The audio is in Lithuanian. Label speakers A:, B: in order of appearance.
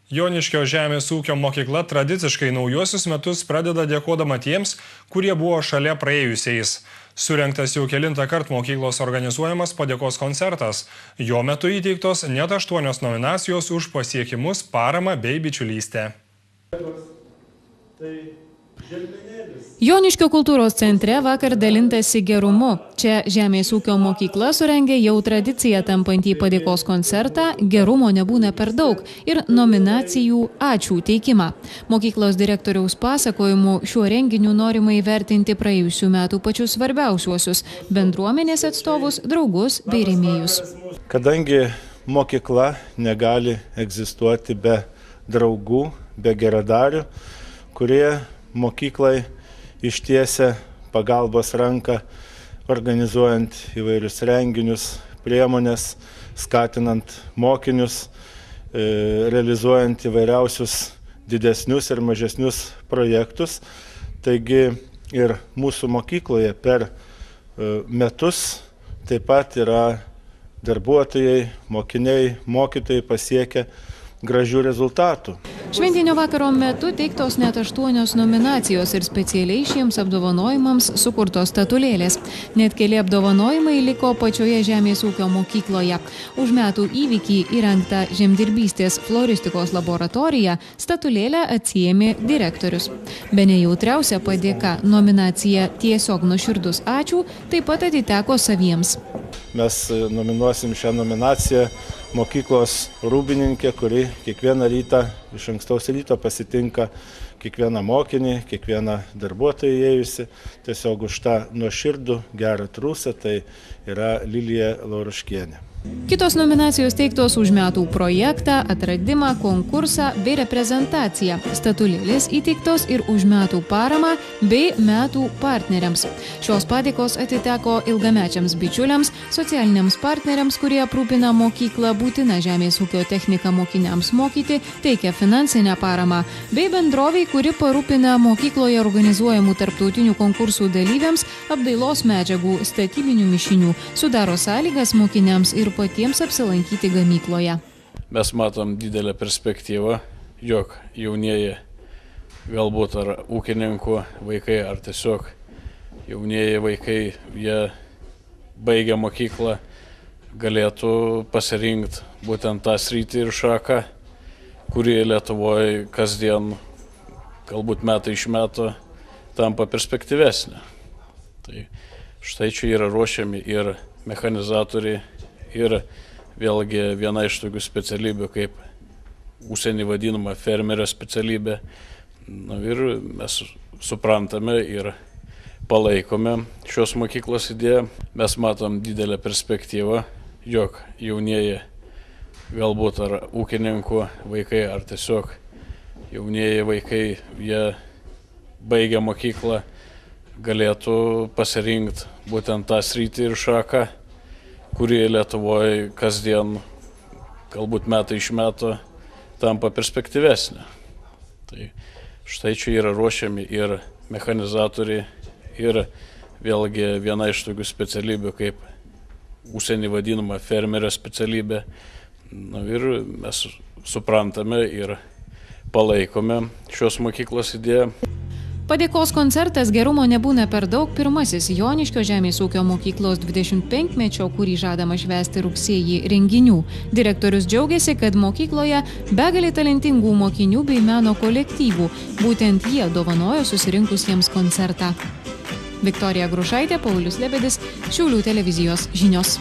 A: Joniškio žemės ūkio mokykla tradiciškai naujuosius metus pradeda dėkodama tiems, kurie buvo šalia praėjusiais. Surengtas jau kelintą kartą mokyklos organizuojamas padėkos koncertas. Jo metu įteiktos net 8 nominacijos už pasiekimus, paramą bei bičiulystę.
B: Joniškio kultūros centre vakar dalintasi gerumu. Čia žemės ūkio mokykla surengė jau tradiciją tampantį padėkos koncertą "Gerumo nebūna per daug" ir nominacijų "Ačiū" teikimą. Mokyklos direktoriaus pasakojimu šiuo renginiu norima įvertinti praėjusių metų pačius svarbiausiuosius – bendruomenės atstovus, draugus bei rėmėjus.
C: Kadangi mokykla negali egzistuoti be draugų, be geradarių, kurie mokyklai ištiesia pagalbos ranką, organizuojant įvairius renginius, priemonės, skatinant mokinius, realizuojant įvairiausius didesnius ir mažesnius projektus. Taigi ir mūsų mokykloje per metus taip pat yra darbuotojai, mokiniai, mokytojai pasiekę gražių rezultatų.
B: Šventinio vakaro metu teiktos net 8 nominacijos ir specialiai šiems apdovanojimams sukurtos statulėlės. Net keli apdovanojimai liko pačioje žemės ūkio mokykloje. Už metų įvykį įrengtą žemdirbystės floristikos laboratoriją statulėlę atsiėmė direktorius. Bene jautriausia padėka, nominacija "Tiesiog nuoširdus ačiū" taip pat atiteko saviems.
C: Mes nominuosim šią nominaciją mokyklos rūbininkė, kuri kiekvieną rytą, iš ankstaus ryto pasitinka kiekvieną mokinį, kiekvieną darbuotoją įėjusi. Tiesiog už tą nuoširdų gerą trūsą, tai yra Lilija Lauruškienė.
B: Kitos nominacijos teiktos už metų projektą, atradimą, konkursą bei reprezentaciją. Statulėlės įteiktos ir už metų paramą bei metų partneriams. Šios padėkos atiteko ilgamečiams bičiuliams, socialiniams partneriams, kurie aprūpina mokyklą būtina žemės ūkio techniką mokiniams mokyti, teikia finansinę paramą, bei bendroviai, kuri parūpina mokykloje organizuojamų tarptautinių konkursų dalyviams apdailos medžiagų, statybinių mišinių, sudaro sąlygas mokiniams ir patiems apsilankyti gamykloje.
D: Mes matom didelę perspektyvą, jog jaunieji, galbūt ar ūkininkų vaikai, ar tiesiog jaunieji vaikai, jie baigę mokyklą, galėtų pasirinkti būtent tą sritį ir šaką, kuri Lietuvoje kasdien, galbūt metai iš metų, tampa perspektyvesnė. Tai štai čia yra ruošiami ir mechanizatoriai, ir vėlgi viena iš tokių specialybių, kaip užsienį vadinama fermerio specialybė. Ir mes suprantame ir palaikome šios mokyklos idėją. Mes matom didelę perspektyvą, jog jaunieji, galbūt ar ūkininkų vaikai, ar tiesiog jaunieji vaikai, jie baigę mokyklą, galėtų pasirinkti būtent tą sritį ir šaką, kuri Lietuvoje kasdien, galbūt metai iš metų, tampa perspektyvesnė. Tai štai čia yra ruošiami ir mechanizatoriai, ir vėlgi viena iš tokių specialybių, kaip užsienį vadinama fermerio specialybė. Ir mes suprantame ir palaikome šios mokyklos idėją.
B: Padėkos koncertas "Gerumo nebūna per daug" pirmasis Joniškio žemės ūkio mokyklos 25-mečio, kurį žadama švęsti rugsėjį, renginių. Direktorius džiaugiasi, kad mokykloje begalė talentingų mokinių bei meno kolektyvų. Būtent jie dovanojo susirinkusiems koncertą. Viktorija Grušaitė, Paulius Lebedis, Šiaulių televizijos žinios.